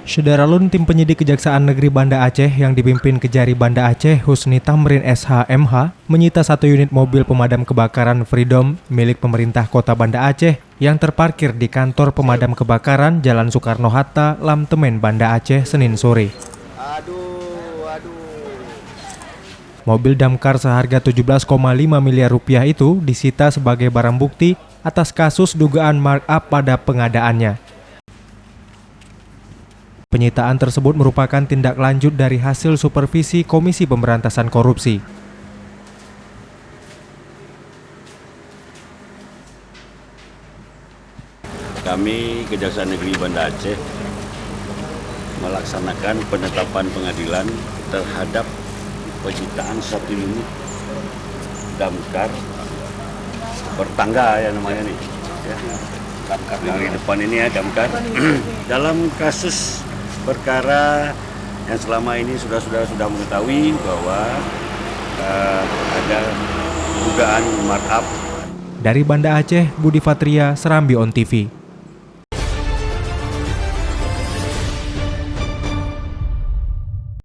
Syederalun tim penyidik Kejaksaan Negeri Banda Aceh yang dipimpin Kejari Banda Aceh Husni Tamrin SH.MH menyita 1 unit mobil pemadam kebakaran Freedom milik pemerintah Kota Banda Aceh yang terparkir di kantor pemadam kebakaran Jalan Soekarno-Hatta, Lamtemen, Banda Aceh, Senin sore. Mobil damkar seharga 17,5 miliar rupiah itu disita sebagai barang bukti atas kasus dugaan markup pada pengadaannya. Penyitaan tersebut merupakan tindak lanjut dari hasil supervisi Komisi Pemberantasan Korupsi. Kami Kejaksaan Negeri Banda Aceh melaksanakan penetapan pengadilan terhadap penyitaan 1 unit damkar bertangga ya namanya nih. Ya, damkar yang di depan ini ya damkar dalam kasus perkara yang selama ini sudah mengetahui bahwa ada dugaan markup. Dari Banda Aceh, Budi Fatria, Serambi On TV.